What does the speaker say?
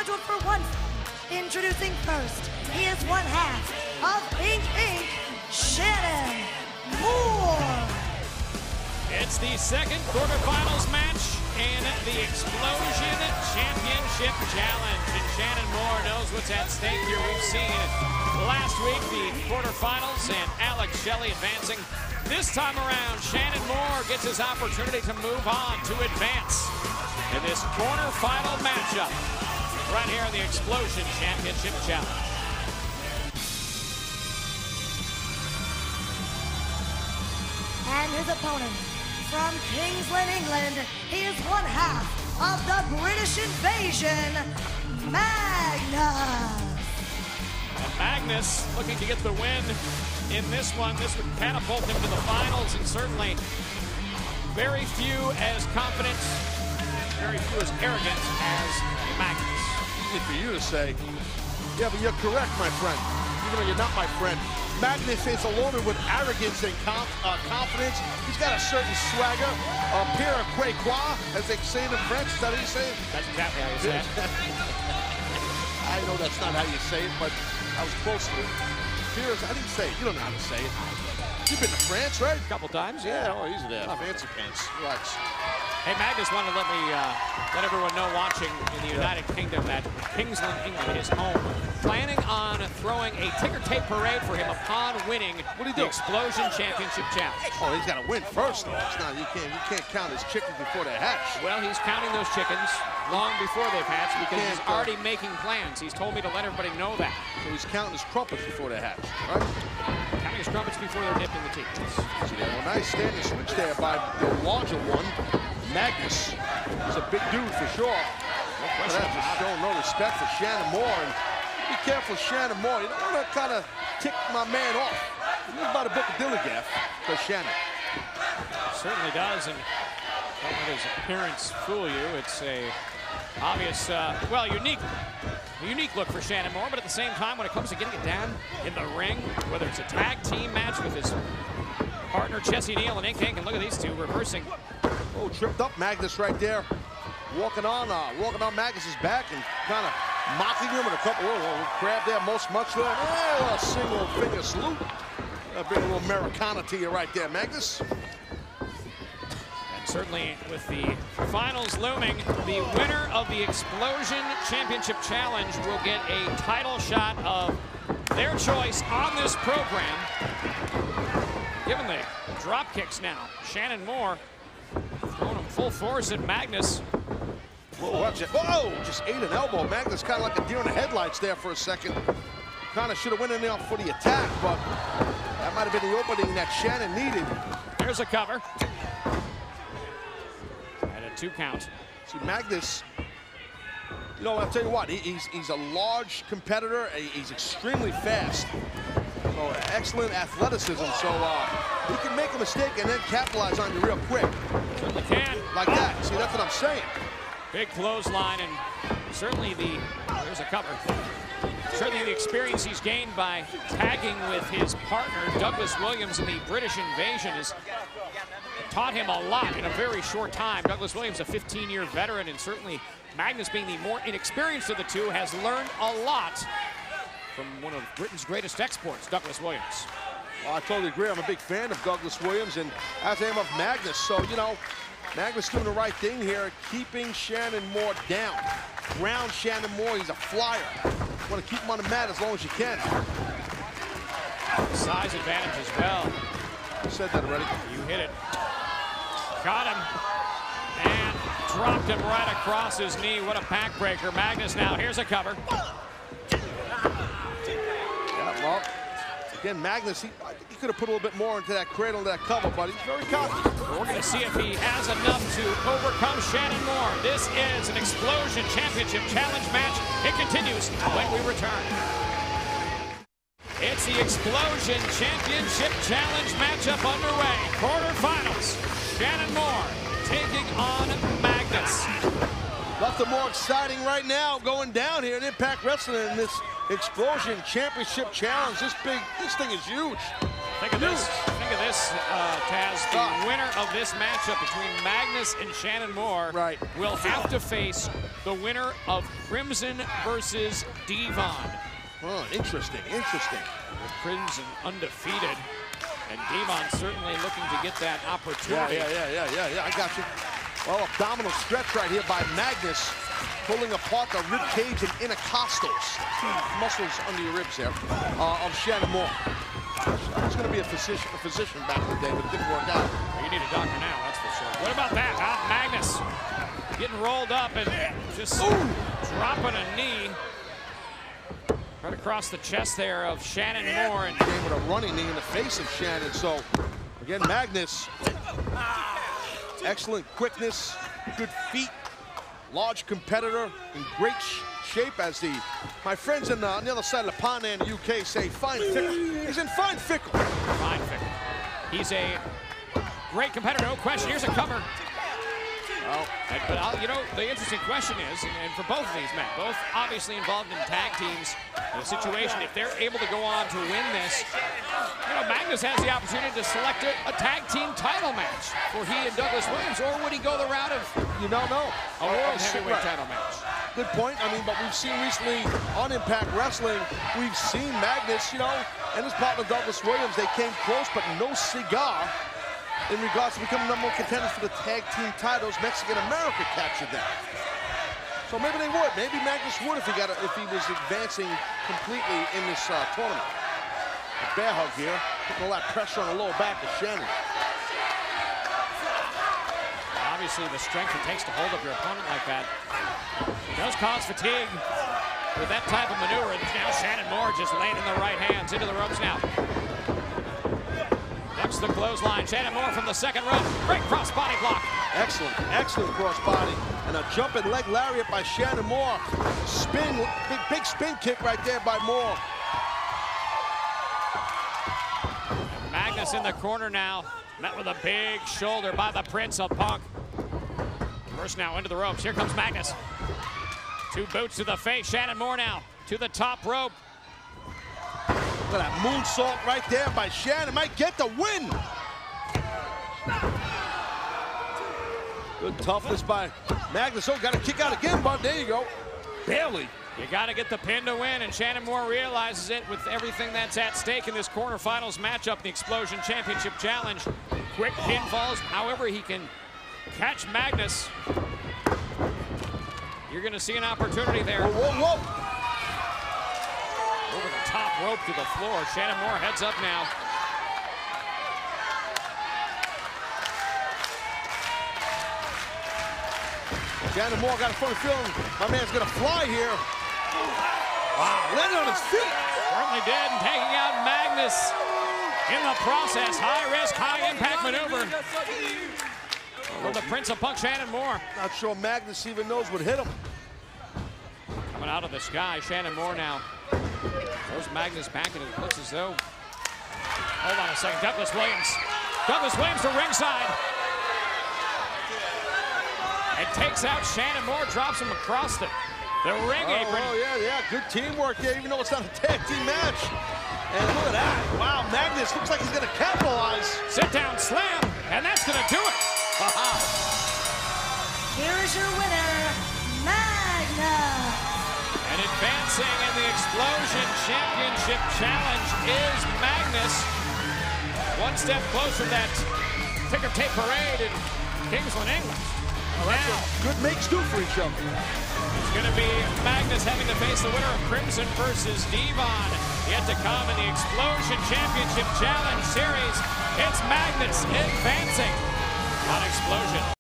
scheduled for one. Introducing first, he is one half of Pink Ink, Shannon Moore. It's the second quarterfinals match in the Explosion Championship Challenge. And Shannon Moore knows what's at stake here. We've seen last week the quarterfinals and Alex Shelley advancing. This time around, Shannon Moore gets his opportunity to move on to advance in this quarterfinal matchup right here in the Explosion Championship Challenge. And his opponent from Kingsland, England, he is one half of the British Invasion, Magnus. And Magnus looking to get the win in this one. This would catapult him to the finals, and certainly very few as confident, very few as arrogant as Magnus. Easy for you to say. Yeah, but you're correct, my friend. Even though you're not my friend. Magnus is loaded with arrogance and confidence. He's got a certain swagger, a pair of quoi, as they say in French. Is that how you say it? That's exactly how you say it. I know that's not how you say it, but I was close to it. Piers, I didn't say it. You don't know how to say it. You've been to France, right? A couple times, yeah. Oh, easy there. Fancy pants. Relax. Hey, Magnus wanted to let everyone know watching in the United Kingdom that Kingsland, England is home. Planning on throwing a ticker tape parade for him upon winning the Explosion Championship Challenge. Oh, he's got to win first, though. It's not, you can't count his chickens before they hatch. Well, he's counting those chickens long before they've hatched because he's already making plans. He's told me to let everybody know that. So he's counting his crumpets before they hatch, right? Counting his crumpets before they're dipped in the tea. See there, well, nice standing switch there by the larger one, Magnus. He's a big dude for sure. No question. But just showing no respect for Shannon Moore. And be careful, Shannon Moore. You don't want to kind of tick my man off. He's about to book a dilly-gaff for Shannon. Certainly does, and don't let his appearance fool you. It's a obvious, well, unique look for Shannon Moore, but at the same time, when it comes to getting it down in the ring, whether it's a tag team match with his partner Chessie Neal and Ink Ink, and look at these two reversing. Oh, tripped up Magnus right there, walking on Magnus's back and kind of mocking him with a couple of grab there, much there. Oh, a single finger salute. That'll bring a little Americana to you right there, Magnus. And certainly with the finals looming, the winner of the Explosion Championship Challenge will get a title shot of their choice on this program. Given the drop kicks now, Shannon Moore throwing him full force at Magnus. Whoa, watch it. Whoa, just ate an elbow. Magnus kind of like a deer in the headlights there for a second. Kind of should have went in there for the attack, but that might have been the opening that Shannon needed. There's a cover. And a 2 count. See, Magnus, you know, I'll tell you what, he's a large competitor. He's extremely fast. So excellent athleticism. So he can make a mistake and then capitalize on you real quick. Certainly can. Like that. See, that's what I'm saying. Big clothesline, and certainly there's a cover. Certainly the experience he's gained by tagging with his partner, Douglas Williams, in the British Invasion has taught him a lot in a very short time. Douglas Williams, a 15-year veteran, and certainly Magnus, being the more inexperienced of the two, has learned a lot from one of Britain's greatest exports, Douglas Williams. Well, I totally agree. I'm a big fan of Douglas Williams, and as I am of Magnus. So, you know, Magnus doing the right thing here, keeping Shannon Moore down. Ground Shannon Moore, he's a flyer. You want to keep him on the mat as long as you can. Size advantage as well. I said that already. You hit it. Got him. And dropped him right across his knee. What a backbreaker. Magnus now, here's a cover. Yeah, well, again, Magnus, I think he could have put a little bit more into that cradle, that cover, but he's very confident. We're going to see if he has enough to overcome Shannon Moore. This is an Explosion Championship Challenge match. It continues when we return. It's the Explosion Championship Challenge matchup underway. Quarterfinals. Shannon Moore taking on Magnus. Nothing more exciting right now going down here in Impact Wrestling in this Explosion Championship Challenge. This thing is huge. Think of this. Think of this, Taz, the winner of this matchup between Magnus and Shannon Moore will have to face the winner of Crimson versus Devon. Oh, interesting, interesting. With Crimson undefeated, and Devon certainly looking to get that opportunity. Yeah, I got you. Well, abdominal stretch right here by Magnus, pulling apart the rib cage and intercostals, muscles under your ribs there, of Shannon Moore. I was going to be a physician back in the day, but it didn't work out. Well, you need a doctor now, that's for sure. What about that? Magnus getting rolled up and just dropping a knee right across the chest there of Shannon Moore. And came with a running knee in the face of Shannon. So, again, Magnus, excellent quickness, good feet, large competitor, in great shape, as my friends on the other side of the pond in the UK say, fine fickle. He's in fine fickle. Fine fickle. He's a great competitor, no question. Here's a cover. But you know, the interesting question is, and for both of these men, both obviously involved in tag teams, in a situation, if they're able to go on to win this, you know, Magnus has the opportunity to select a tag team title match for he and Douglas Williams, or would he go the route of, you don't know, a world heavyweight title match? Good point. I mean, but we've seen recently on Impact Wrestling, we've seen Magnus, you know, and his partner Douglas Williams, they came close, but no cigar in regards to becoming #1 contenders for the tag team titles. Mexican America captured that. So maybe they would. Maybe Magnus would if he was advancing completely in this tournament. A bear hug here, putting all that pressure on the lower back of Shannon. Obviously, the strength it takes to hold up your opponent like that does cause fatigue with that type of maneuver. And now Shannon Moore just laying in the right hands into the ropes now. Next, the clothesline. Shannon Moore from the second rope. Great cross-body block. Excellent, excellent cross-body. And a jumping leg lariat by Shannon Moore. Spin, big spin kick right there by Moore. And Magnus in the corner now. Met with a big shoulder by the Prince of Punk. First now into the ropes. Here comes Magnus. 2 boots to the face. Shannon Moore now to the top rope. Look at that moonsault right there by Shannon. Might get the win. Good toughness by Magnus. Oh, got to kick out again, bud. There you go. Barely. You got to get the pin to win, and Shannon Moore realizes it with everything that's at stake in this quarterfinals matchup, the Explosion Championship Challenge. Quick pinfalls, however he can catch Magnus. You're going to see an opportunity there. Whoa. Over the top rope to the floor. Shannon Moore heads up now. Shannon Moore got a funny feeling my man's going to fly here. Wow, landed on his feet. Certainly did, and taking out Magnus in the process. High risk, high impact maneuver from the Prince of Punk, Shannon Moore. Not sure Magnus even knows what hit him. Coming out of the sky, Shannon Moore now. Throws Magnus back, and it looks as though, hold on a second, Douglas Williams. Douglas Williams to ringside. It takes out Shannon Moore, drops him across the ring apron. Oh, yeah, good teamwork there, even though it's not a tag team match. And look at that. Wow, Magnus looks like he's going to capitalize. Sit down slam, and that's going to do it. Here is your winner, Magnus. And advancing in the Explosion Championship Challenge is Magnus. One step closer to that ticker tape parade in Kingsland, England. Well, that's what good makes do for each other. It's going to be Magnus having to face the winner of Crimson versus Devon. Yet to come in the Explosion Championship Challenge Series, it's Magnus advancing on Explosion.